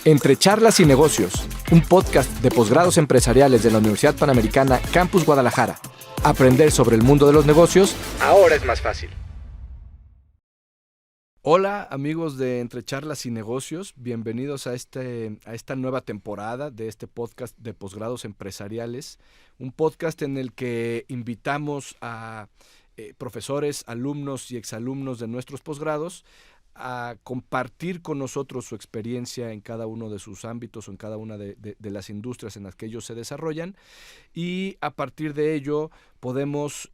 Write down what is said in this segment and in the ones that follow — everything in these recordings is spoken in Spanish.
Entre charlas y negocios, un podcast de posgrados empresariales de la Universidad Panamericana Campus Guadalajara. Aprender sobre el mundo de los negocios ahora es más fácil. Hola amigos de Entre charlas y negocios, bienvenidos a esta nueva temporada de este podcast de posgrados empresariales. Un podcast en el que invitamos a profesores, alumnos y exalumnos de nuestros posgrados a compartir con nosotros su experiencia en cada uno de sus ámbitos o en cada una de las industrias en las que ellos se desarrollan, y a partir de ello podemos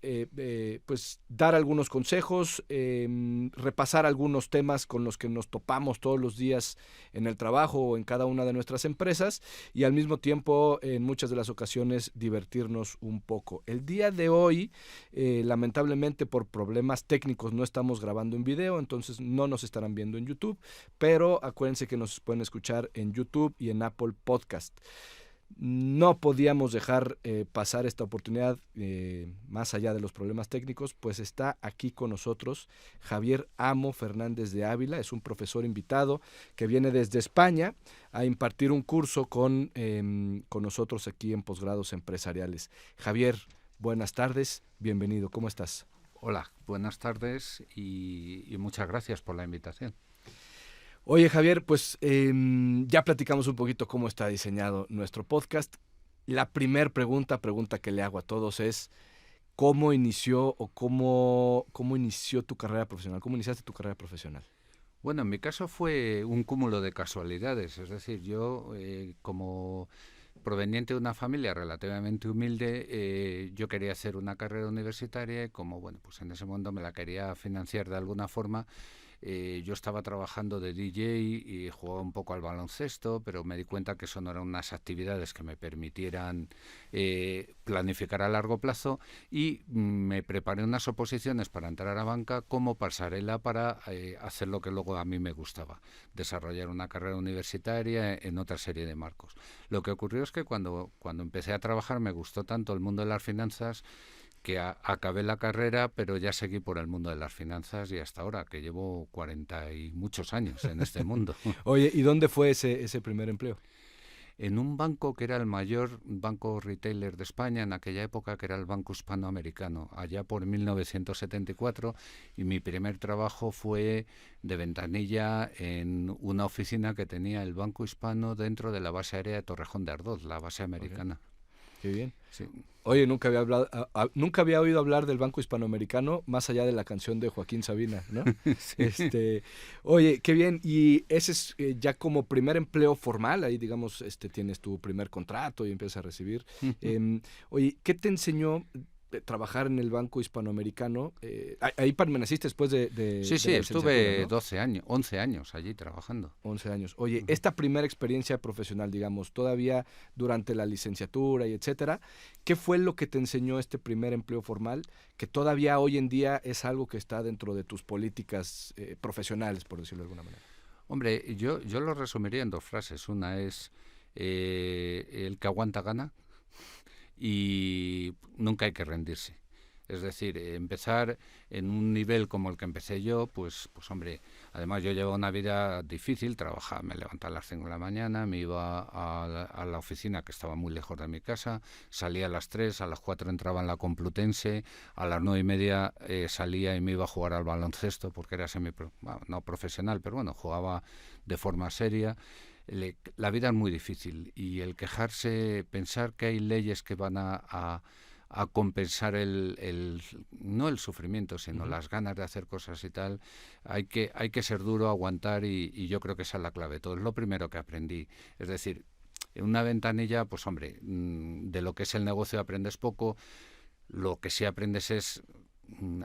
pues dar algunos consejos, repasar algunos temas con los que nos topamos todos los días en el trabajo o en cada una de nuestras empresas, y al mismo tiempo en muchas de las ocasiones divertirnos un poco. El día de hoy lamentablemente por problemas técnicos no estamos grabando en video, entonces no nos estarán viendo en YouTube, pero acuérdense que nos pueden escuchar en YouTube y en Apple Podcast. No podíamos dejar pasar esta oportunidad más allá de los problemas técnicos, pues está aquí con nosotros Javier Amo Fernández de Ávila. Es un profesor invitado que viene desde España a impartir un curso con nosotros aquí en Posgrados Empresariales. Javier, buenas tardes, bienvenido, ¿cómo estás? Hola, buenas tardes y muchas gracias por la invitación. Oye Javier, pues ya platicamos un poquito cómo está diseñado nuestro podcast. La primera pregunta que le hago a todos es ¿cómo inició o cómo inició tu carrera profesional? ¿Cómo iniciaste tu carrera profesional? Bueno, en mi caso fue un cúmulo de casualidades, es decir, yo como proveniente de una familia relativamente humilde, yo quería hacer una carrera universitaria y como, bueno, pues en ese momento me la quería financiar de alguna forma. Yo estaba trabajando de DJ y jugaba un poco al baloncesto, pero me di cuenta que eso no eran unas actividades que me permitieran planificar a largo plazo y me preparé unas oposiciones para entrar a banca como pasarela para hacer lo que luego a mí me gustaba, desarrollar una carrera universitaria en otra serie de marcos. Lo que ocurrió es que cuando empecé a trabajar me gustó tanto el mundo de las finanzas que acabé la carrera, pero ya seguí por el mundo de las finanzas y hasta ahora, que llevo 40 y muchos años en este mundo. Oye, ¿y dónde fue ese primer empleo? En un banco que era el mayor banco retailer de España en aquella época, que era el Banco Hispanoamericano, allá por 1974, y mi primer trabajo fue de ventanilla en una oficina que tenía el Banco Hispano dentro de la base aérea de Torrejón de Ardoz, la base americana. Okay. Qué bien. Sí. Oye, nunca había oído hablar del Banco Hispanoamericano más allá de la canción de Joaquín Sabina, ¿no? Sí. Oye, qué bien. Y ese es ya como primer empleo formal, ahí digamos, tienes tu primer contrato y empiezas a recibir. Oye, ¿qué te enseñó trabajar en el Banco Hispanoamericano? Ahí permaneciste después de Sí, la estuve, ¿no? 12 años, 11 años allí trabajando. 11 años. Oye, esta primera experiencia profesional, digamos, todavía durante la licenciatura y etcétera, ¿qué fue lo que te enseñó este primer empleo formal que todavía hoy en día es algo que está dentro de tus políticas profesionales, por decirlo de alguna manera? Hombre, yo lo resumiría en dos frases. Una es el que aguanta gana y nunca hay que rendirse. Es decir, empezar en un nivel como el que empecé yo, pues hombre, además yo llevaba una vida difícil, trabajaba, me levantaba a las 5 de la mañana, me iba a la oficina que estaba muy lejos de mi casa, salía a las 3, a las 4 entraba en la Complutense, a las 9:30 salía y me iba a jugar al baloncesto porque era no profesional, pero bueno, jugaba de forma seria. La vida es muy difícil y el quejarse, pensar que hay leyes que van a compensar no el sufrimiento, sino las ganas de hacer cosas y tal, hay que ser duro, aguantar y yo creo que esa es la clave. Todo es lo primero que aprendí. Es decir, en una ventanilla, pues hombre, de lo que es el negocio aprendes poco, lo que sí aprendes es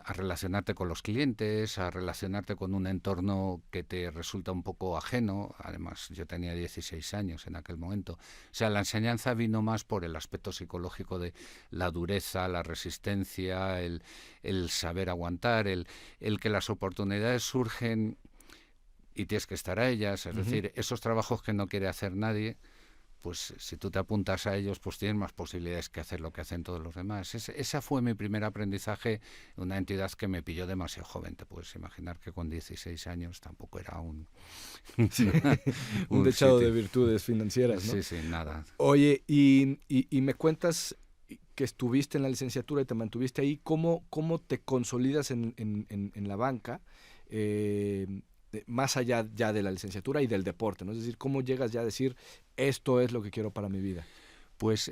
a relacionarte con los clientes, a relacionarte con un entorno que te resulta un poco ajeno. Además, yo tenía 16 años en aquel momento. O sea, la enseñanza vino más por el aspecto psicológico de la dureza, la resistencia, el saber aguantar, el que las oportunidades surgen y tienes que estar a ellas. Es decir, esos trabajos que no quiere hacer nadie, pues si tú te apuntas a ellos, pues tienes más posibilidades que hacer lo que hacen todos los demás. Esa fue mi primer aprendizaje, una entidad que me pilló demasiado joven. Te puedes imaginar que con 16 años tampoco era Sí, un un dechado de sitio. virtudes financieras, ¿no? Sí, sí, nada. Oye, y me cuentas que estuviste en la licenciatura y te mantuviste ahí. ¿Cómo te consolidas en la banca? Más allá ya de la licenciatura y del deporte, ¿no? Es decir, ¿cómo llegas ya a decir, esto es lo que quiero para mi vida? Pues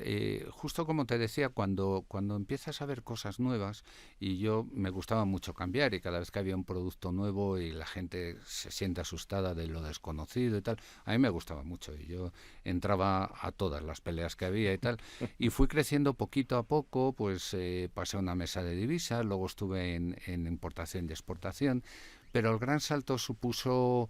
justo como te decía, cuando empiezas a ver cosas nuevas, y yo me gustaba mucho cambiar, y cada vez que había un producto nuevo y la gente se siente asustada de lo desconocido y tal, a mí me gustaba mucho, y yo entraba a todas las peleas que había y tal, y fui creciendo poquito a poco. Pues pasé a una mesa de divisas, luego estuve en importación y exportación, pero el gran salto supuso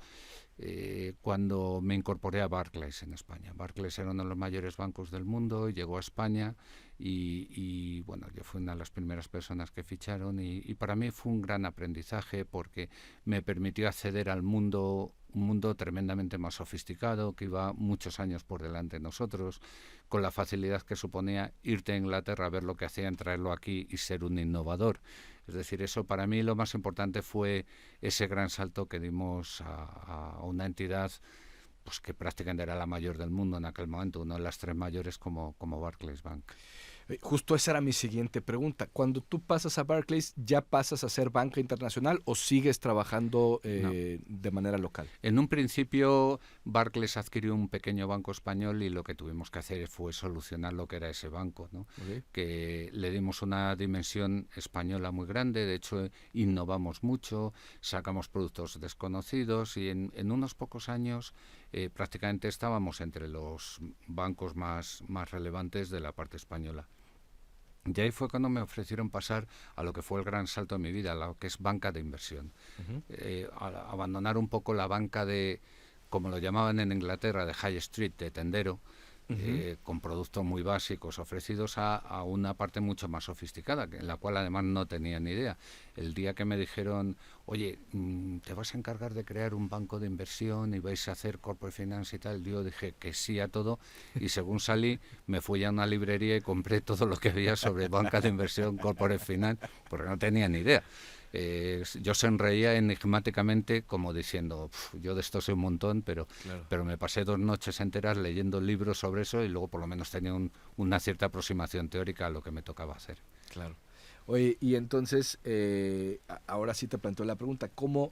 cuando me incorporé a Barclays en España. Barclays era uno de los mayores bancos del mundo, llegó a España y bueno, yo fui una de las primeras personas que ficharon y para mí fue un gran aprendizaje porque me permitió acceder al mundo, un mundo tremendamente más sofisticado, que iba muchos años por delante de nosotros, con la facilidad que suponía irte a Inglaterra a ver lo que hacían, traerlo aquí y ser un innovador. Es decir, eso para mí lo más importante fue ese gran salto que dimos a una entidad pues que prácticamente era la mayor del mundo en aquel momento, una de las tres mayores como Barclays Bank. Justo esa era mi siguiente pregunta. Cuando tú pasas a Barclays, ¿ya pasas a ser banca internacional o sigues trabajando No. de manera local? En un principio, Barclays adquirió un pequeño banco español y lo que tuvimos que hacer fue solucionar lo que era ese banco, ¿no? Okay. Que le dimos una dimensión española muy grande, de hecho innovamos mucho, sacamos productos desconocidos y en unos pocos años prácticamente estábamos entre los bancos más relevantes de la parte española. Y ahí fue cuando me ofrecieron pasar a lo que fue el gran salto de mi vida, a lo que es banca de inversión. Uh-huh. Abandonar un poco la banca de, como lo llamaban en Inglaterra, de High Street, de tendero, Uh-huh. con productos muy básicos ofrecidos a una parte mucho más sofisticada, en la cual además no tenía ni idea. El día que me dijeron, oye, te vas a encargar de crear un banco de inversión y vais a hacer corporate finance y tal, yo dije que sí a todo y según salí me fui a una librería y compré todo lo que había sobre banca de inversión, corporate finance, porque no tenía ni idea. Yo sonreía enigmáticamente como diciendo, yo de esto sé un montón, Claro. pero me pasé 2 noches enteras leyendo libros sobre eso y luego por lo menos tenía una cierta aproximación teórica a lo que me tocaba hacer. Claro. Oye, y entonces, ahora sí te planteo la pregunta, ¿cómo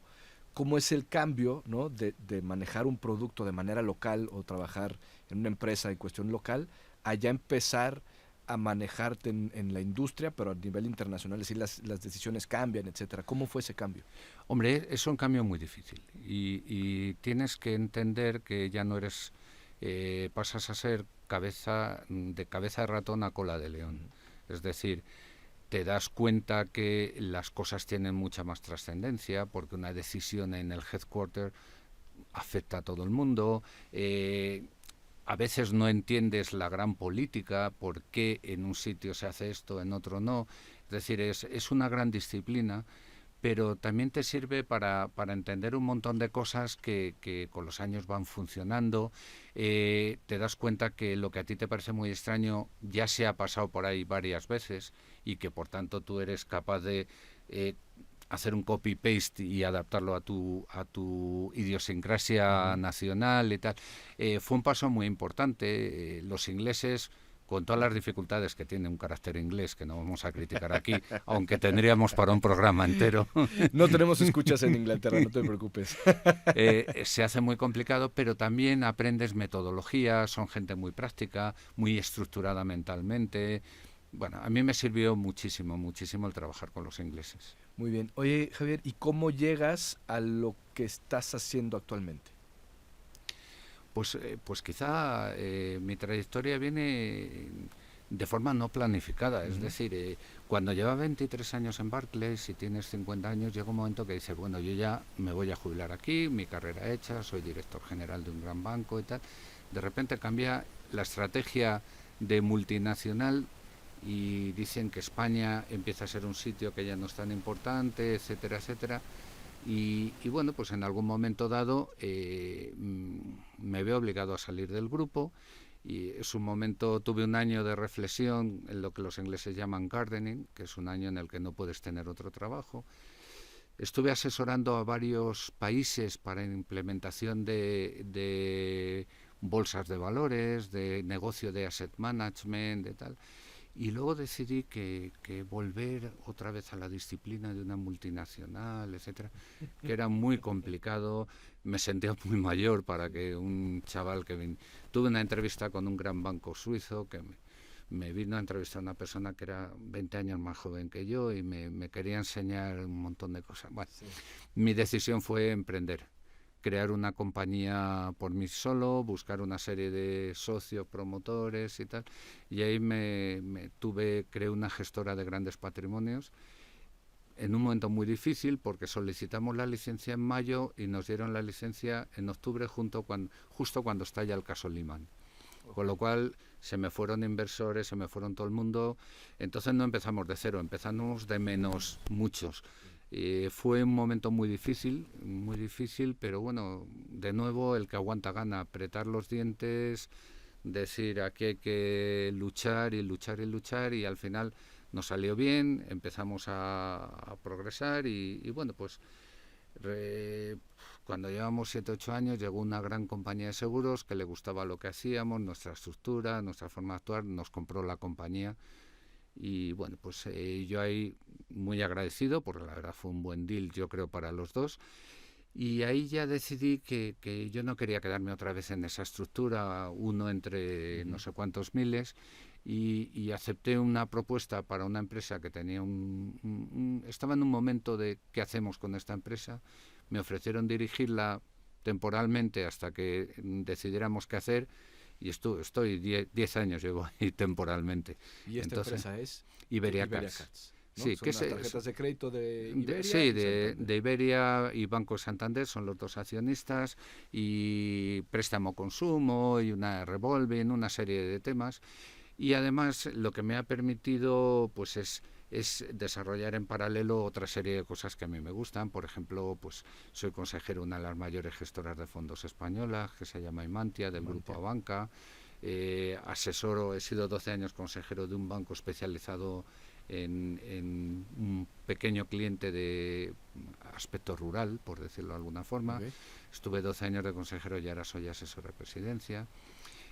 es el cambio, ¿no? de manejar un producto de manera local o trabajar en una empresa en cuestión local, a ya empezar a manejarte en la industria, pero a nivel internacional, es decir, las decisiones cambian, etcétera? ¿Cómo fue ese cambio? Hombre, es un cambio muy difícil y tienes que entender que ya no eres, pasas a ser cabeza de ratón a cola de león. Es decir, te das cuenta que las cosas tienen mucha más trascendencia porque una decisión en el headquarter afecta a todo el mundo. A veces no entiendes la gran política, por qué en un sitio se hace esto, en otro no. Es decir, es una gran disciplina, pero también te sirve para entender un montón de cosas que con los años van funcionando. Te das cuenta que lo que a ti te parece muy extraño ya se ha pasado por ahí varias veces y que por tanto tú eres capaz de hacer un copy-paste y adaptarlo a tu idiosincrasia Uh-huh. nacional y tal. Fue un paso muy importante. Los ingleses, con todas las dificultades que tiene un carácter inglés, que no vamos a criticar aquí, aunque tendríamos para un programa entero, No tenemos escuchas en Inglaterra, no te preocupes. se hace muy complicado, pero también aprendes metodología, son gente muy práctica, muy estructurada mentalmente. Bueno, a mí me sirvió muchísimo, muchísimo el trabajar con los ingleses. Muy bien. Oye, Javier, ¿y cómo llegas a lo que estás haciendo actualmente? Pues quizá mi trayectoria viene de forma no planificada. Es Uh-huh. decir, cuando llevas 23 años en Barclays y tienes 50 años, llega un momento que dices, bueno, yo ya me voy a jubilar aquí, mi carrera hecha, soy director general de un gran banco y tal. De repente cambia la estrategia de multinacional y dicen que España empieza a ser un sitio que ya no es tan importante, etcétera, etcétera. Y bueno, pues en algún momento dado me veo obligado a salir del grupo Y es un momento, tuve un año de reflexión en lo que los ingleses llaman gardening, que es un año en el que no puedes tener otro trabajo. Estuve asesorando a varios países para implementación de bolsas de valores, de negocio de asset management, de tal. Y luego decidí que volver otra vez a la disciplina de una multinacional, etcétera, que era muy complicado. Me sentía muy mayor para que un chaval tuve una entrevista con un gran banco suizo que me vino a entrevistar a una persona que era 20 años más joven que yo y me quería enseñar un montón de cosas. Bueno, sí. Mi decisión fue emprender, crear una compañía por mí solo, buscar una serie de socios, promotores y tal. Y ahí creé una gestora de grandes patrimonios en un momento muy difícil porque solicitamos la licencia en mayo y nos dieron la licencia en octubre justo cuando estalla el caso Lehman. Con lo cual se me fueron inversores, se me fueron todo el mundo. Entonces no empezamos de cero, empezamos de menos muchos. Fue un momento muy difícil, pero bueno, de nuevo el que aguanta gana, apretar los dientes, decir aquí hay que luchar y luchar y luchar, y al final nos salió bien, empezamos a progresar y bueno, pues cuando llevamos 7-8 años llegó una gran compañía de seguros que le gustaba lo que hacíamos, nuestra estructura, nuestra forma de actuar, nos compró la compañía y bueno, pues yo ahí muy agradecido porque la verdad fue un buen deal, yo creo, para los dos. Y ahí ya decidí que yo no quería quedarme otra vez en esa estructura, uno entre no sé cuántos miles, y acepté una propuesta para una empresa que tenía estaba en un momento de qué hacemos con esta empresa. Me ofrecieron dirigirla temporalmente hasta que decidiéramos qué hacer, y estoy 10 años llevo ahí temporalmente. ¿Y esta empresa es? Iberiacats. ¿No? Sí, son las tarjetas de crédito de Iberia. Sí, de Iberia y Banco Santander son los dos accionistas, y préstamo consumo y una revolving, una serie de temas. Y además lo que me ha permitido pues es desarrollar en paralelo otra serie de cosas que a mí me gustan. Por ejemplo, pues soy consejero de una de las mayores gestoras de fondos españolas, que se llama Imantia, del grupo Abanca. He sido 12 años consejero de un banco especializado en un pequeño cliente de aspecto rural, por decirlo de alguna forma. Okay. Estuve 12 años de consejero y ahora soy asesor de presidencia.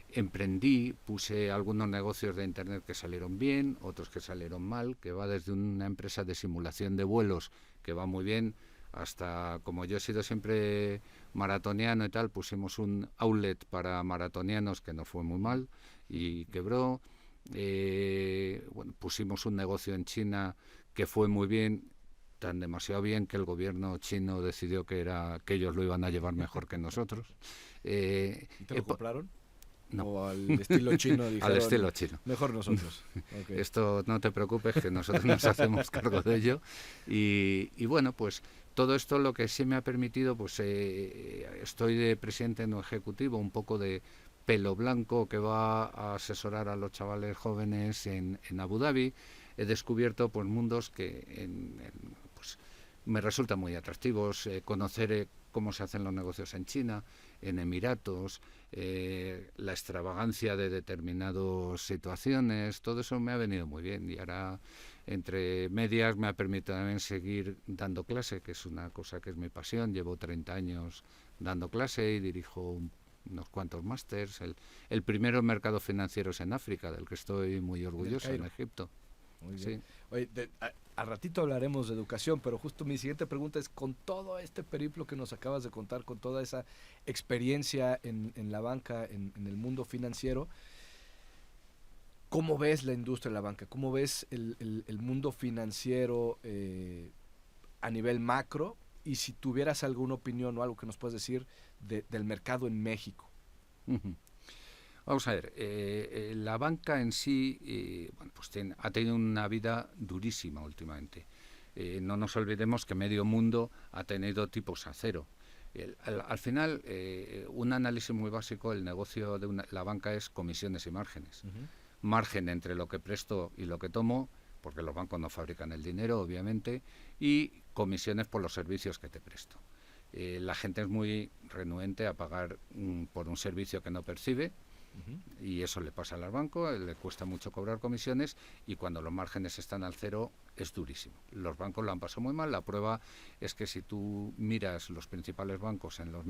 Emprendí, puse algunos negocios de internet que salieron bien, otros que salieron mal, que va desde una empresa de simulación de vuelos que va muy bien, hasta, como yo he sido siempre maratoniano y tal, pusimos un outlet para maratonianos que no fue muy mal y quebró. Bueno, pusimos un negocio en China que fue muy bien, tan demasiado bien que el gobierno chino decidió que ellos lo iban a llevar mejor que nosotros. ¿Y te lo compraron? No. ¿O al estilo chino? Dijeron, al estilo chino. Mejor nosotros. Okay. Esto no te preocupes, que nosotros nos hacemos cargo de ello. Y bueno, pues todo esto lo que sí me ha permitido, pues estoy de presidente no ejecutivo, un poco de pelo blanco que va a asesorar a los chavales jóvenes en Abu Dhabi. He descubierto pues mundos que pues, me resultan muy atractivos. Conocer cómo se hacen los negocios en China, en Emiratos, la extravagancia de determinadas situaciones, todo eso me ha venido muy bien. Y ahora, entre medias, me ha permitido también seguir dando clase, que es una cosa que es mi pasión. Llevo 30 años dando clase y dirijo unos cuantos másters. El primero en mercados financieros en África, del que estoy muy orgulloso, en Egipto. Muy bien. Sí. Oye, al ratito hablaremos de educación, pero justo mi siguiente pregunta es, con todo este periplo que nos acabas de contar, con toda esa experiencia en la banca, en el mundo financiero, ¿cómo ves la industria de la banca? ¿Cómo ves el mundo financiero a nivel macro? Y si tuvieras alguna opinión o algo que nos puedas decir del mercado en México. Uh-huh. Vamos a ver, la banca en sí bueno, pues ha tenido una vida durísima últimamente. No nos olvidemos que medio mundo ha tenido tipos a cero. Al final, un análisis muy básico, el negocio de la banca es comisiones y márgenes. Uh-huh. Margen entre lo que presto y lo que tomo, porque los bancos no fabrican el dinero, obviamente, y comisiones por los servicios que te presto. La gente es muy renuente a pagar por un servicio que no percibe. Y eso le pasa al banco, le cuesta mucho cobrar comisiones y cuando los márgenes están al cero es durísimo. Los bancos lo han pasado muy mal. La prueba es que si tú miras los principales bancos en los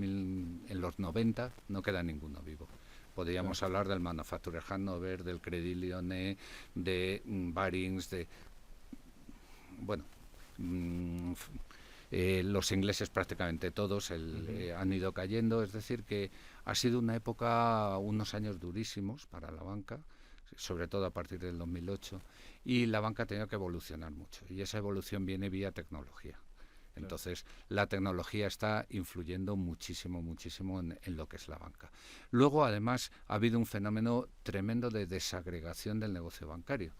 90, no queda ninguno vivo. Podríamos hablar del Manufacturer Hannover, del Credit Lyonnais, de Barings, bueno, los ingleses prácticamente todos han ido cayendo. Es decir, que ha sido una época, unos años durísimos para la banca, sobre todo a partir del 2008, y la banca ha tenido que evolucionar mucho, y esa evolución viene vía tecnología. Entonces, la tecnología está influyendo muchísimo, muchísimo en lo que es la banca. Luego, además, ha habido un fenómeno tremendo de desagregación del negocio bancario.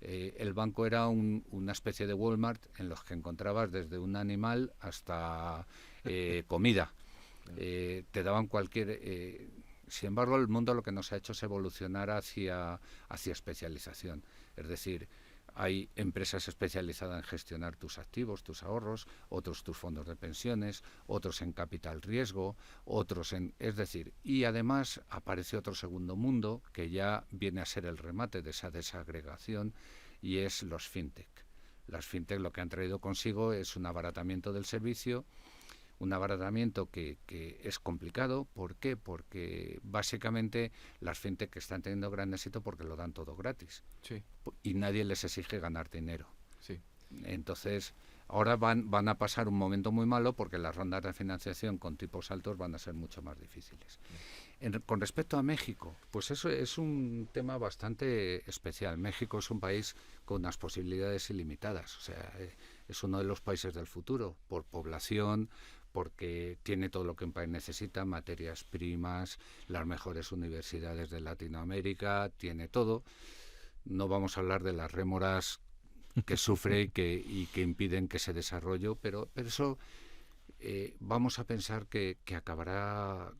El banco era una especie de Walmart en los que encontrabas desde un animal hasta comida. Te daban cualquier... sin embargo, el mundo lo que nos ha hecho es evolucionar hacia especialización. Es decir, hay empresas especializadas en gestionar tus activos, tus ahorros, otros tus fondos de pensiones, otros en capital riesgo, otros en... Es decir, y además aparece otro segundo mundo que ya viene a ser el remate de esa desagregación, y es los fintech. Las fintech lo que han traído consigo es un abaratamiento del servicio, un abaratamiento que es complicado. ¿Por qué? Porque básicamente las fintech están teniendo gran éxito porque lo dan todo gratis. Sí. Y nadie les exige ganar dinero. Sí. Entonces, ahora van a pasar un momento muy malo porque las rondas de financiación con tipos altos van a ser mucho más difíciles. Con respecto a México, pues eso es un tema bastante especial. México es un país con unas posibilidades ilimitadas. O sea, es uno de los países del futuro por población, porque tiene todo lo que un país necesita, materias primas, las mejores universidades de Latinoamérica, tiene todo. No vamos a hablar de las rémoras que sufre y que impiden que se desarrolle, pero eso vamos a pensar que acabará,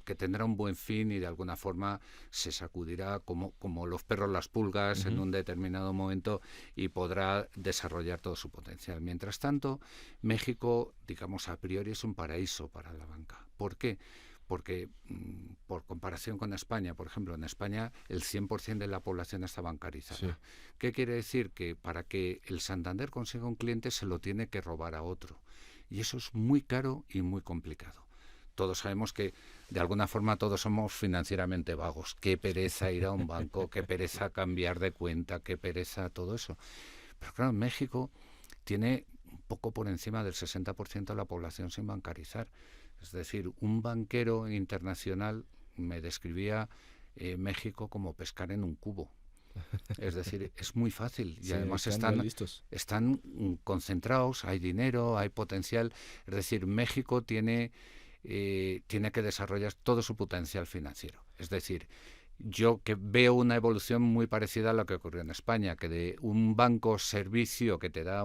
que tendrá un buen fin y de alguna forma se sacudirá como los perros las pulgas en un determinado momento y podrá desarrollar todo su potencial. Mientras tanto, México, digamos, a priori es un paraíso para la banca. ¿Por qué? Porque, por comparación con España, por ejemplo, en España el 100% de la población está bancarizada. Sí. ¿Qué quiere decir? Que para que el Santander consiga un cliente se lo tiene que robar a otro. Y eso es muy caro y muy complicado. Todos sabemos que, de alguna forma, todos somos financieramente vagos. Qué pereza ir a un banco, qué pereza cambiar de cuenta, qué pereza todo eso. Pero claro, México tiene un poco por encima del 60% de la población sin bancarizar. Es decir, un banquero internacional me describía México como pescar en un cubo. Es decir, es muy fácil y sí, además están concentrados, hay dinero, hay potencial. Es decir, México tiene que desarrollar todo su potencial financiero. Es decir, yo que veo una evolución muy parecida a lo que ocurrió en España, que de un banco servicio que te da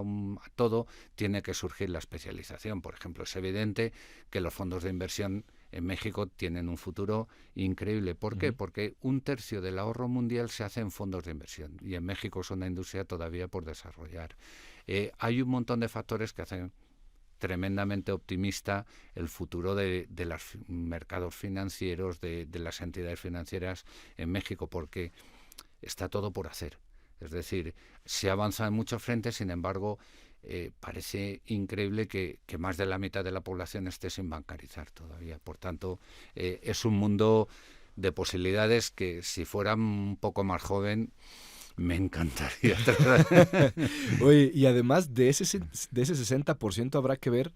todo, tiene que surgir la especialización. Por ejemplo, es evidente que los fondos de inversión en México tienen un futuro increíble. ¿Por qué? Porque 1/3 del ahorro mundial se hace en fondos de inversión y en México es una industria todavía por desarrollar. Hay un montón de factores que hacen tremendamente optimista el futuro de los mercados financieros, de las entidades financieras en México, porque está todo por hacer. Es decir, se avanza en muchos frentes, sin embargo, parece increíble que más de la mitad de la población esté sin bancarizar todavía. Por tanto, es un mundo de posibilidades que, si fuera un poco más joven, me encantaría. Oye, y además de ese 60% habrá que ver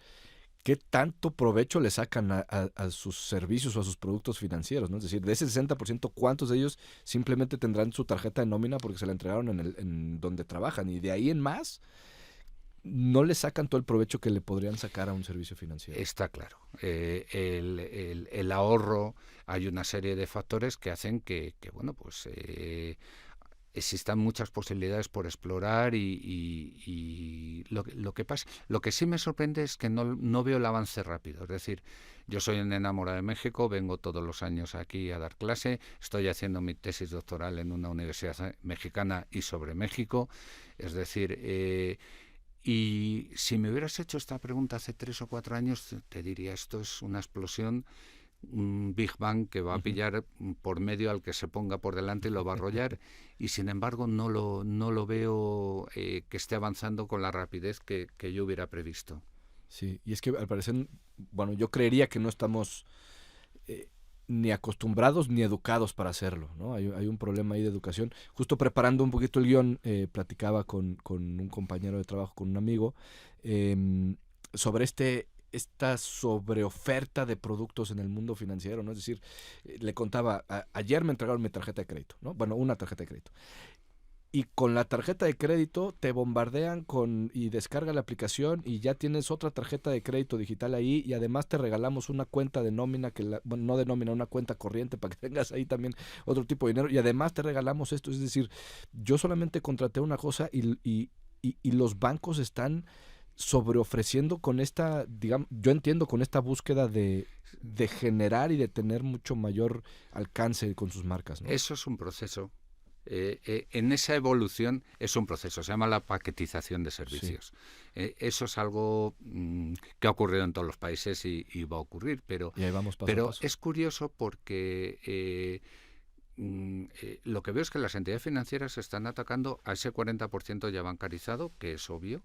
qué tanto provecho le sacan a sus servicios o a sus productos financieros, ¿no? Es decir, de ese 60%, ¿cuántos de ellos simplemente tendrán su tarjeta de nómina porque se la entregaron en donde trabajan? Y de ahí en más, no le sacan todo el provecho que le podrían sacar a un servicio financiero. Está claro. El ahorro, hay una serie de factores que hacen que bueno, pues existan muchas posibilidades por explorar y lo que pasa, lo que sí me sorprende es que no veo el avance rápido. Es decir, yo soy un enamorado de México, vengo todos los años aquí a dar clase, estoy haciendo mi tesis doctoral en una universidad mexicana y sobre México. Es decir, y si me hubieras hecho esta pregunta hace 3 o 4 años, te diría, esto es una explosión un Big Bang que va a pillar por medio al que se ponga por delante y lo va a arrollar, y sin embargo no lo veo que esté avanzando con la rapidez que yo hubiera previsto. Sí, y es que al parecer, bueno, yo creería que no estamos eh, ni acostumbrados ni educados para hacerlo, ¿no? Hay un problema ahí de educación. Justo preparando un poquito el guión, platicaba con un compañero de trabajo, con un amigo, sobre esta sobreoferta de productos en el mundo financiero, ¿no? Es decir, le contaba, ayer me entregaron mi tarjeta de crédito, ¿no? Bueno, una tarjeta de crédito. Y con la tarjeta de crédito te bombardean y descarga la aplicación y ya tienes otra tarjeta de crédito digital ahí, y además te regalamos una cuenta de nómina, bueno, no de nómina, una cuenta corriente para que tengas ahí también otro tipo de dinero, y además te regalamos esto. Es decir, yo solamente contraté una cosa y los bancos están sobreofreciendo con esta, digamos, yo entiendo, con esta búsqueda de generar y de tener mucho mayor alcance con sus marcas, ¿no? Eso es un proceso. En esa evolución es un proceso, se llama la paquetización de servicios. Sí. Eso es algo que ha ocurrido en todos los países y va a ocurrir, pero, y ahí vamos paso pero a paso. Es curioso porque lo que veo es que las entidades financieras están atacando a ese 40% ya bancarizado, que es obvio,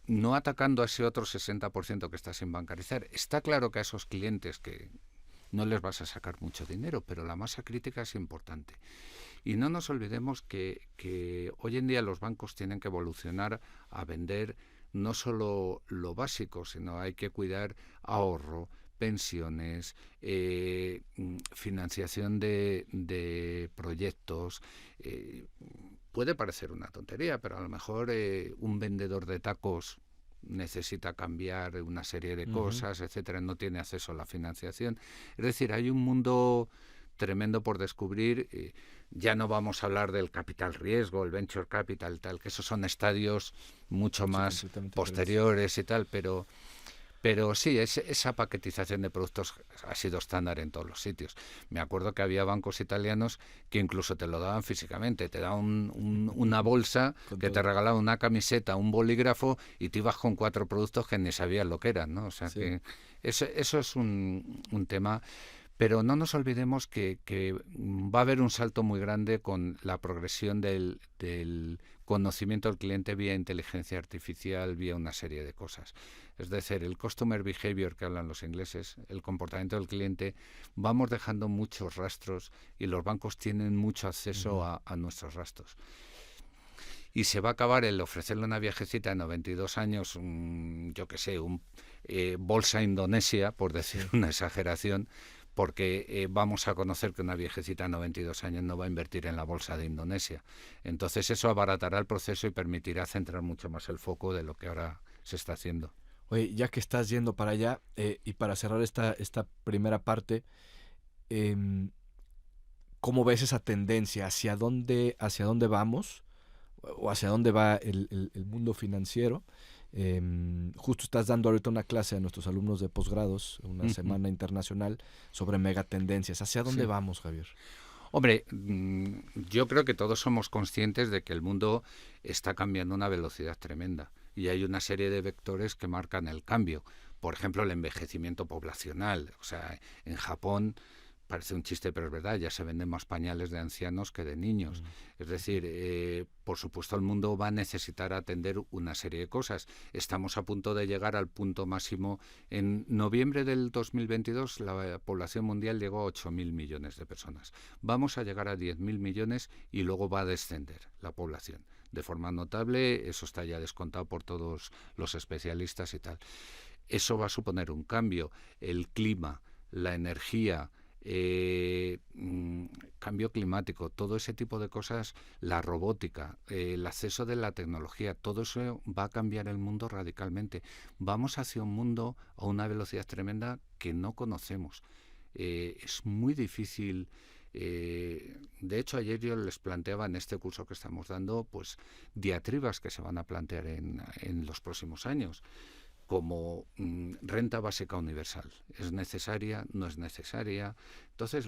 no atacando a ese otro 60% que está sin bancarizar. Está claro que a esos clientes que no les vas a sacar mucho dinero, pero la masa crítica es importante. Y no nos olvidemos que hoy en día los bancos tienen que evolucionar a vender no solo lo básico, sino hay que cuidar ahorro, pensiones, financiación de proyectos. Puede parecer una tontería, pero a lo mejor un vendedor de tacos necesita cambiar una serie de cosas, etcétera, no tiene acceso a la financiación. Es decir, hay un mundo tremendo por descubrir. Ya no vamos a hablar del capital riesgo, el venture capital, tal, que esos son estadios mucho más posteriores y tal, pero sí, esa paquetización de productos ha sido estándar en todos los sitios. Me acuerdo que había bancos italianos que incluso te lo daban físicamente, te daban una bolsa que te regalaba una camiseta, un bolígrafo, y te ibas con 4 productos que ni sabías lo que eran, ¿no? O sea, que eso es un tema. Pero no nos olvidemos que va a haber un salto muy grande con la progresión del conocimiento del cliente vía inteligencia artificial, vía una serie de cosas. Es decir, el customer behavior que hablan los ingleses, el comportamiento del cliente, vamos dejando muchos rastros y los bancos tienen mucho acceso a nuestros rastros. Y se va a acabar el ofrecerle una viejecita de 92 años, yo qué sé, bolsa Indonesia, por decir una exageración, porque vamos a conocer que una viejecita de 92 años no va a invertir en la bolsa de Indonesia. Entonces eso abaratará el proceso y permitirá centrar mucho más el foco de lo que ahora se está haciendo. Oye, ya que estás yendo para allá, y para cerrar esta primera parte, ¿cómo ves esa tendencia? ¿Hacia dónde vamos? ¿O hacia dónde va el mundo financiero? Justo estás dando ahorita una clase a nuestros alumnos de posgrados, una semana internacional, sobre megatendencias. ¿Hacia dónde vamos, Javier? Hombre, yo creo que todos somos conscientes de que el mundo está cambiando a una velocidad tremenda y hay una serie de vectores que marcan el cambio. Por ejemplo, el envejecimiento poblacional. O sea, en Japón, parece un chiste, pero es verdad, ya se venden más pañales de ancianos que de niños. Es decir, por supuesto el mundo va a necesitar atender una serie de cosas. Estamos a punto de llegar al punto máximo. En noviembre del 2022 la población mundial llegó a 8.000 millones de personas. Vamos a llegar a 10.000 millones y luego va a descender la población de forma notable. Eso está ya descontado por todos los especialistas y tal. Eso va a suponer un cambio. El clima, la energía, cambio climático, todo ese tipo de cosas, la robótica, el acceso de la tecnología, todo eso va a cambiar el mundo radicalmente. Vamos hacia un mundo a una velocidad tremenda que no conocemos. Es muy difícil. De hecho, ayer yo les planteaba en este curso que estamos dando, pues diatribas que se van a plantear en los próximos años, como renta básica universal. ¿Es necesaria? ¿No es necesaria? Entonces,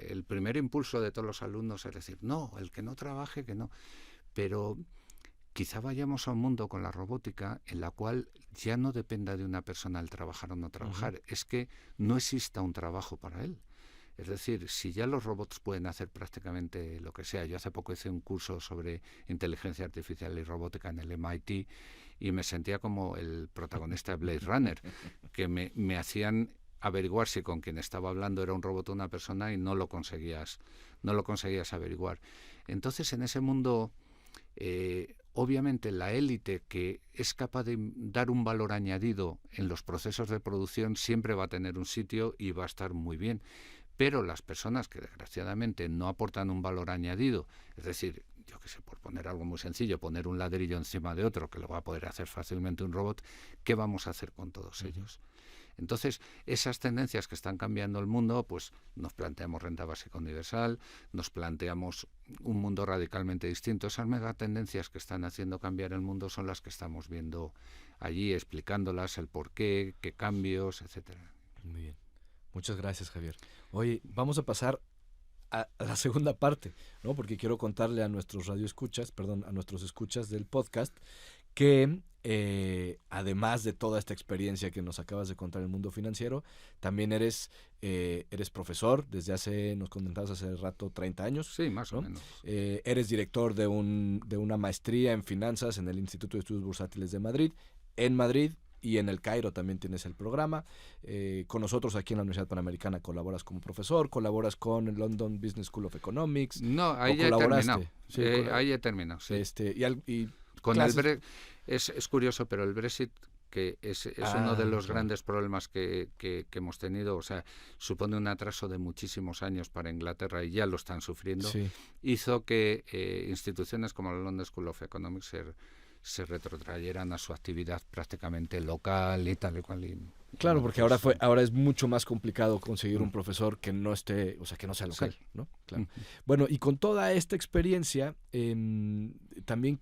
el primer impulso de todos los alumnos es decir, no, el que no trabaje, que no. Pero, quizá vayamos a un mundo con la robótica en la cual ya no dependa de una persona el trabajar o no trabajar, es que no exista un trabajo para él. Es decir, si ya los robots pueden hacer prácticamente lo que sea. Yo hace poco hice un curso sobre inteligencia artificial y robótica en el MIT y me sentía como el protagonista de Blade Runner, que me hacían averiguar si con quien estaba hablando era un robot o una persona y no lo conseguías averiguar. Entonces, en ese mundo, obviamente la élite que es capaz de dar un valor añadido en los procesos de producción siempre va a tener un sitio y va a estar muy bien. Pero las personas que desgraciadamente no aportan un valor añadido, es decir, yo qué sé, por poner algo muy sencillo, poner un ladrillo encima de otro, que lo va a poder hacer fácilmente un robot, ¿qué vamos a hacer con todos ellos? Entonces, esas tendencias que están cambiando el mundo, pues nos planteamos renta básica universal, nos planteamos un mundo radicalmente distinto. Esas megatendencias que están haciendo cambiar el mundo son las que estamos viendo allí, explicándolas, el porqué, qué cambios, etcétera. Muy bien. Muchas gracias, Javier. Oye, vamos a pasar a la segunda parte, ¿no? Porque quiero contarle a nuestros radioescuchas, perdón, a nuestros escuchas del podcast, que además de toda esta experiencia que nos acabas de contar en el mundo financiero, también eres profesor desde hace, nos comentabas hace rato, 30 años. Sí, más ¿no? o menos. Eres director de una maestría en finanzas en el Instituto de Estudios Bursátiles de Madrid, en Madrid. Y en el Cairo también tienes el programa. Con nosotros aquí en la Universidad Panamericana colaboras como profesor, colaboras con el London Business School of Economics. No, ahí he terminado. Sí, ahí he terminado, sí. Con clases... el Brexit, es curioso, pero el Brexit, que es uno de los grandes problemas que hemos tenido, o sea, supone un atraso de muchísimos años para Inglaterra y ya lo están sufriendo, hizo que instituciones como la London School of Economics se retrotrayeran a su actividad prácticamente local y tal y cual. Claro, porque ahora es mucho más complicado conseguir un profesor que no esté, o sea, que no sea local, sí. ¿no? Claro. Bueno, y con toda esta experiencia, también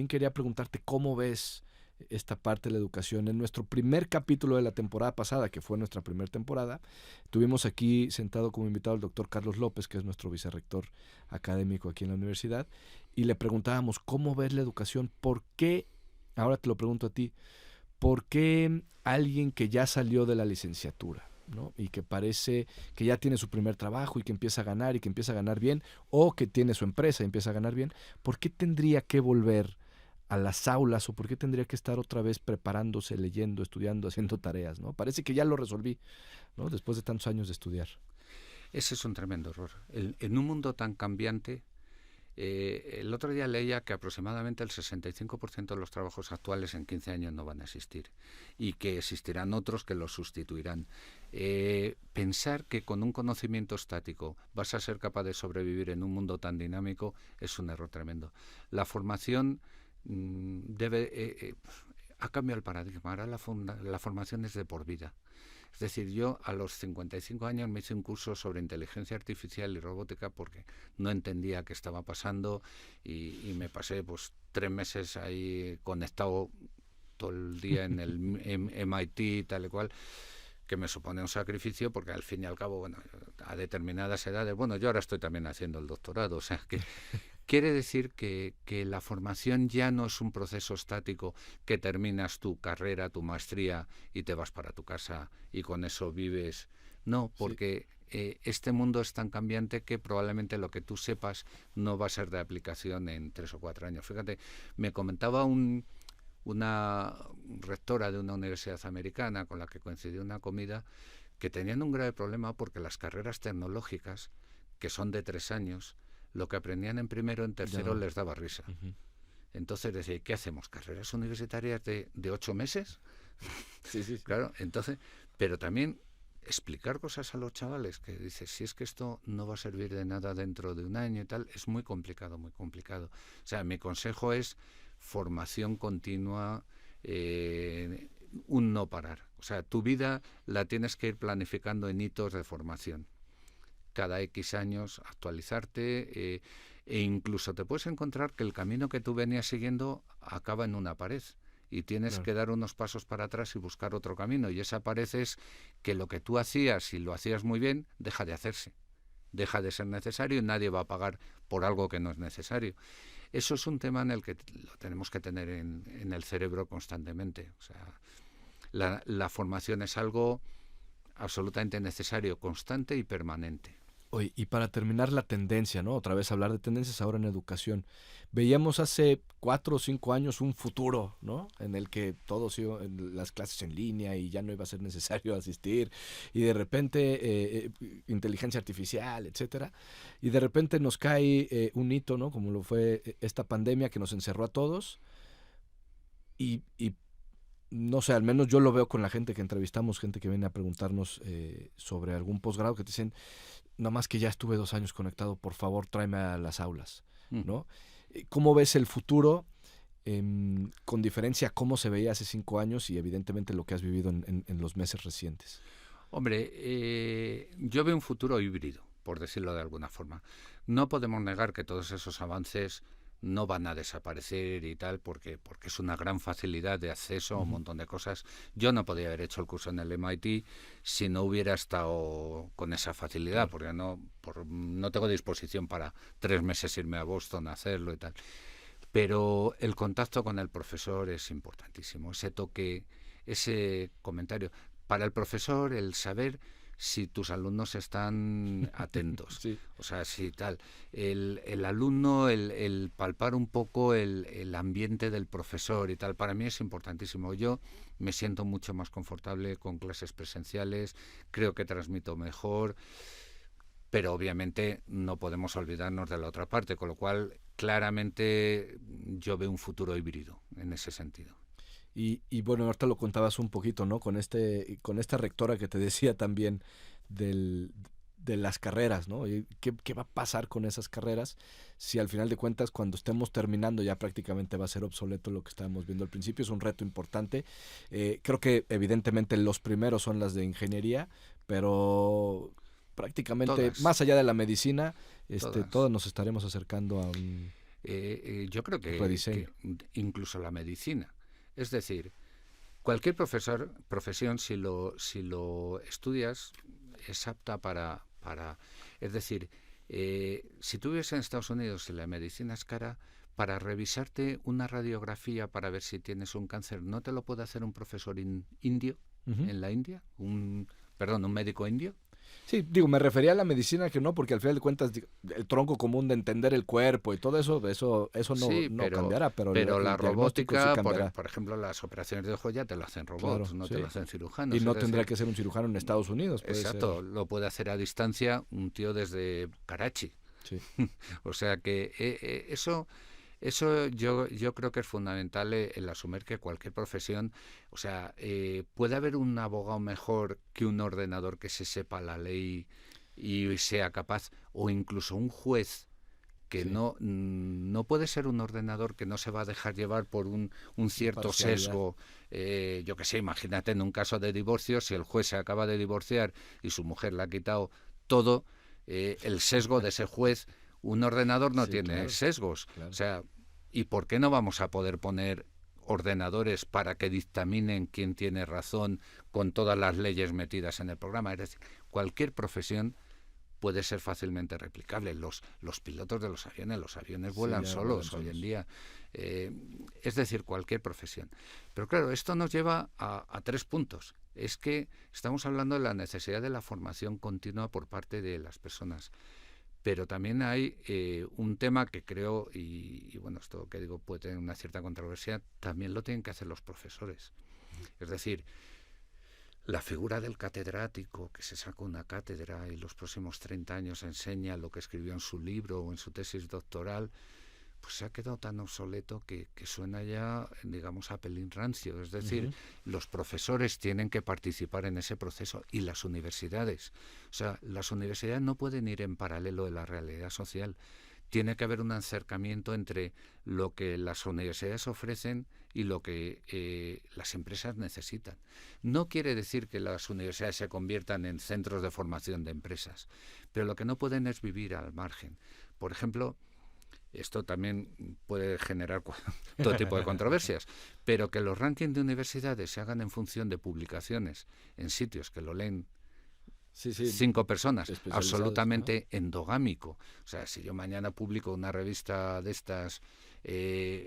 quería preguntarte cómo ves esta parte de la educación. En nuestro primer capítulo de la temporada pasada, que fue nuestra primera temporada, tuvimos aquí sentado como invitado al doctor Carlos López, que es nuestro vicerrector académico aquí en la universidad, y le preguntábamos cómo ves la educación, por qué, ahora te lo pregunto a ti, ¿por qué alguien que ya salió de la licenciatura, ¿no? Y que parece que ya tiene su primer trabajo y que empieza a ganar y que empieza a ganar bien, o que tiene su empresa y empieza a ganar bien, ¿por qué tendría que volver a las aulas o por qué tendría que estar otra vez preparándose, leyendo, estudiando, haciendo tareas, ¿no? Parece que ya lo resolví, ¿no? Después de tantos años de estudiar. Ese es un tremendo error. En un mundo tan cambiante, el otro día leía que aproximadamente el 65% de los trabajos actuales en 15 años no van a existir y que existirán otros que los sustituirán. Pensar que con un conocimiento estático vas a ser capaz de sobrevivir en un mundo tan dinámico es un error tremendo. La formación ha cambiado el paradigma. Ahora la formación es de por vida. Es decir, yo a los 55 años me hice un curso sobre inteligencia artificial y robótica porque no entendía qué estaba pasando y me pasé pues 3 meses ahí conectado todo el día en el MIT tal y cual, que me supone un sacrificio porque al fin y al cabo, bueno, a determinadas edades, bueno, yo ahora estoy también haciendo el doctorado, o sea que quiere decir que la formación ya no es un proceso estático que terminas tu carrera, tu maestría y te vas para tu casa y con eso vives. No, porque este mundo es tan cambiante que probablemente lo que tú sepas no va a ser de aplicación en 3 o 4 años. Fíjate, me comentaba una rectora de una universidad americana con la que coincidí una comida que tenían un grave problema porque las carreras tecnológicas, que son de 3 años, lo que aprendían en primero, en tercero, les daba risa. Entonces decía, ¿qué hacemos? ¿Carreras universitarias de 8 meses? Sí. Claro, entonces, pero también explicar cosas a los chavales, que dices, si es que esto no va a servir de nada dentro de un año y tal, es muy complicado, muy complicado. O sea, mi consejo es formación continua, un no parar. O sea, tu vida la tienes que ir planificando en hitos de formación. Cada X años actualizarte e incluso te puedes encontrar que el camino que tú venías siguiendo acaba en una pared y tienes que dar unos pasos para atrás y buscar otro camino, y esa pared es que lo que tú hacías y lo hacías muy bien deja de hacerse, deja de ser necesario y nadie va a pagar por algo que no es necesario. eso es un tema en el que lo tenemos que tener en el cerebro constantemente. O sea, la formación es algo absolutamente necesario, constante y permanente. Oye, y para terminar la tendencia, ¿no? Otra vez hablar de tendencias ahora en educación. Veíamos hace 4 o 5 años un futuro, ¿no? En el que todos iban las clases en línea y ya no iba a ser necesario asistir. Y de repente, inteligencia artificial, etcétera. Y de repente nos cae un hito, ¿no? Como lo fue esta pandemia que nos encerró a todos. Y no sé, al menos yo lo veo con la gente que entrevistamos, gente que viene a preguntarnos sobre algún posgrado, que te dicen, nada más que ya estuve 2 años conectado, por favor tráeme a las aulas, ¿no? ¿Cómo ves el futuro? Con diferencia a cómo se veía hace 5 años y evidentemente lo que has vivido en los meses recientes. Hombre, yo veo un futuro híbrido, por decirlo de alguna forma. No podemos negar que todos esos avances no van a desaparecer y tal, porque es una gran facilidad de acceso a un montón de cosas. Yo no podía haber hecho el curso en el MIT si no hubiera estado con esa facilidad, Claro. porque no tengo disposición para 3 meses irme a Boston a hacerlo y tal. Pero el contacto con el profesor es importantísimo, ese toque, ese comentario. Para el profesor, el saber si tus alumnos están atentos, Sí. o sea, si tal. El alumno, el palpar un poco el ambiente del profesor y tal, para mí es importantísimo. Yo me siento mucho más confortable con clases presenciales, creo que transmito mejor, pero obviamente no podemos olvidarnos de la otra parte, con lo cual claramente yo veo un futuro híbrido en ese sentido. Y bueno, ahorita lo contabas un poquito, ¿no? Con esta rectora que te decía también de las carreras, ¿no? ¿Y qué va a pasar con esas carreras si al final de cuentas cuando estemos terminando ya prácticamente va a ser obsoleto lo que estábamos viendo al principio? Es un reto importante. Creo que evidentemente los primeros son las de ingeniería, pero prácticamente Todas, más allá de la medicina, todas. todos nos estaremos acercando a un Yo creo que rediseño. incluso la medicina. Es decir, cualquier profesión, si lo estudias, es apta para es decir, si tú vives en Estados Unidos y la medicina es cara, para revisarte una radiografía para ver si tienes un cáncer, ¿no te lo puede hacer un profesor indio Ujú. en la India? Un médico indio. Sí, digo, me refería a la medicina que no, porque al final de cuentas el tronco común de entender el cuerpo y todo eso no, Sí, no pero, cambiará, pero pero la el diagnóstico sí robótica, cambiará, por ejemplo, las operaciones de ojo ya te lo hacen robots, claro, no te lo sí. hacen Y cirujanos. Es no tendrá decir, que ser un cirujano en Estados Unidos, puede ser, exacto, lo puede hacer a distancia un tío desde Karachi. sí. O sea que eso yo creo que es fundamental, el asumir que cualquier profesión, o sea, puede haber un abogado mejor que un ordenador que se sepa la ley y sea capaz, o incluso un juez que Sí, no puede ser un ordenador que no se va a dejar llevar por un cierto imparcialidad, sesgo. Yo qué sé, imagínate en un caso de divorcio, si el juez se acaba de divorciar y su mujer le ha quitado todo, el sesgo de ese juez, un ordenador no sí, tiene claro, sesgos. O claro. sea, ¿y por qué no vamos a poder poner ordenadores para que dictaminen quién tiene razón con todas las leyes metidas en el programa? Es decir, cualquier profesión puede ser fácilmente replicable. Los pilotos de los aviones Sí, vuelan ya vuelan solos hoy en solos. día. Es decir, cualquier profesión. Pero claro, esto nos lleva a 3 puntos. Es que estamos hablando de la necesidad de la formación continua por parte de las personas. Pero también hay un tema que creo, y bueno, esto que digo puede tener una cierta controversia, también lo tienen que hacer los profesores. Es decir, la figura del catedrático que se saca una cátedra y los próximos 30 años enseña lo que escribió en su libro o en su tesis doctoral, pues se ha quedado tan obsoleto que suena ya, digamos, a pelín rancio. Es decir, Ujú. los profesores tienen que participar en ese proceso y las universidades. O sea, las universidades no pueden ir en paralelo de la realidad social. Tiene que haber un acercamiento entre lo que las universidades ofrecen y lo que las empresas necesitan. No quiere decir que las universidades se conviertan en centros de formación de empresas, pero lo que no pueden es vivir al margen. Por ejemplo, esto también puede generar todo tipo de controversias, pero que los rankings de universidades se hagan en función de publicaciones en sitios que lo leen Sí, sí. 5 personas, Especializados, absolutamente endogámico. O sea, si yo mañana publico una revista de estas,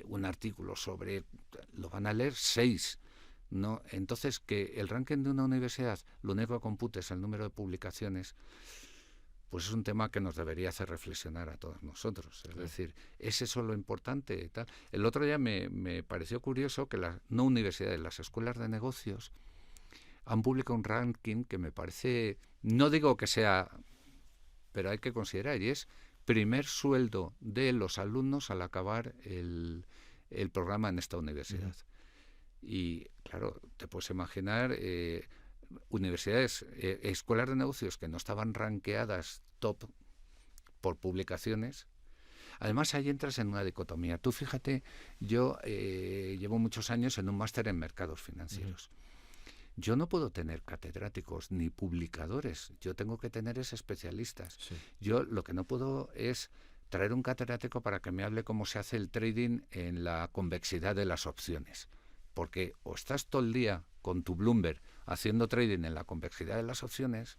un artículo sobre, lo van a leer 6, ¿no? Entonces, que el ranking de una universidad, lo único que compute es el número de publicaciones, pues es un tema que nos debería hacer reflexionar a todos nosotros. Es decir, ¿es eso lo importante? Tal. El otro día me pareció curioso que las no universidades, las escuelas de negocios, han publicado un ranking que me parece, no digo que sea, pero hay que considerar, y es primer sueldo de los alumnos al acabar el programa en esta universidad. Y claro, te puedes imaginar universidades, escuelas de negocios que no estaban rankeadas top por publicaciones. Además, ahí entras en una dicotomía. Tú fíjate, yo llevo muchos años en un máster en mercados financieros. Yo no puedo tener catedráticos ni publicadores, yo tengo que tener especialistas. Sí. Yo lo que no puedo es traer un catedrático para que me hable cómo se hace el trading en la convexidad de las opciones. Porque o estás todo el día con tu Bloomberg haciendo trading en la convexidad de las opciones,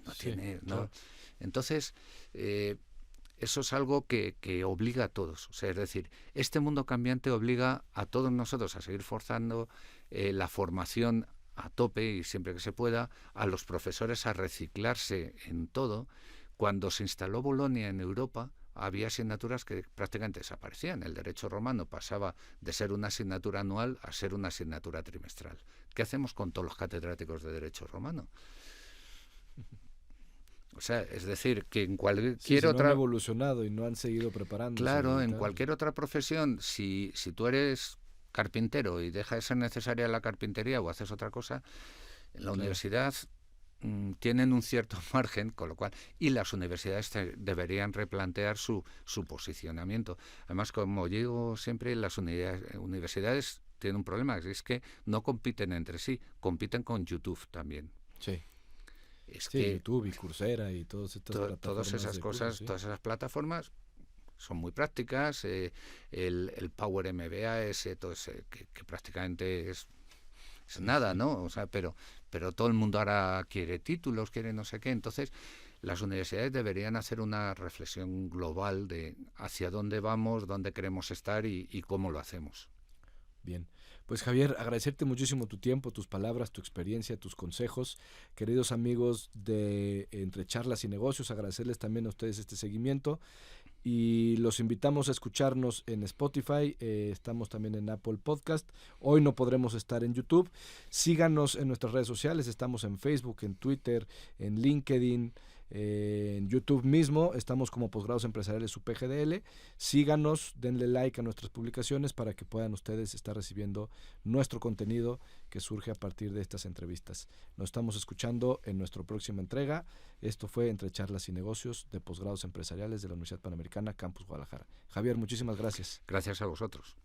no sí, tiene... ¿no? Claro. Entonces, eso es algo que obliga a todos. O sea, es decir, este mundo cambiante obliga a todos nosotros a seguir forzando la formación a tope y siempre que se pueda, a los profesores a reciclarse en todo. Cuando se instaló Bolonia en Europa, había asignaturas que prácticamente desaparecían. El derecho romano pasaba de ser una asignatura anual a ser una asignatura trimestral. ¿Qué hacemos con todos los catedráticos de derecho romano? O sea, es decir, que en cualquier otra... no han evolucionado y no han seguido preparándose. Claro, en cualquier otra profesión, si tú eres carpintero y deja de ser necesaria la carpintería o haces otra cosa, en la universidad tienen un cierto margen, con lo cual... Y las universidades deberían replantear su posicionamiento. Además, como digo siempre, las universidades tienen un problema, es que no compiten entre sí, compiten con YouTube también. Sí. Es que YouTube y Coursera y todas estas plataformas. Todas esas cosas, cursos, ¿sí? Todas esas plataformas son muy prácticas. El Power MBA todo ese, que prácticamente es nada, ¿no? O sea, pero todo el mundo ahora quiere títulos, quiere no sé qué. Entonces, las universidades deberían hacer una reflexión global de hacia dónde vamos, dónde queremos estar y cómo lo hacemos. Bien. Pues Javier, agradecerte muchísimo tu tiempo, tus palabras, tu experiencia, tus consejos. Queridos amigos de Entre Charlas y Negocios, agradecerles también a ustedes este seguimiento y los invitamos a escucharnos en Spotify, estamos también en Apple Podcast. Hoy no podremos estar en YouTube. Síganos en nuestras redes sociales, estamos en Facebook, en Twitter, en LinkedIn, en YouTube mismo, estamos como Posgrados Empresariales UPGDL. Síganos, denle like a nuestras publicaciones para que puedan ustedes estar recibiendo nuestro contenido que surge a partir de estas entrevistas. Nos estamos escuchando en nuestra próxima entrega. Esto fue Entre Charlas y Negocios de Posgrados Empresariales de la Universidad Panamericana, Campus Guadalajara. Javier, muchísimas gracias. Gracias a vosotros.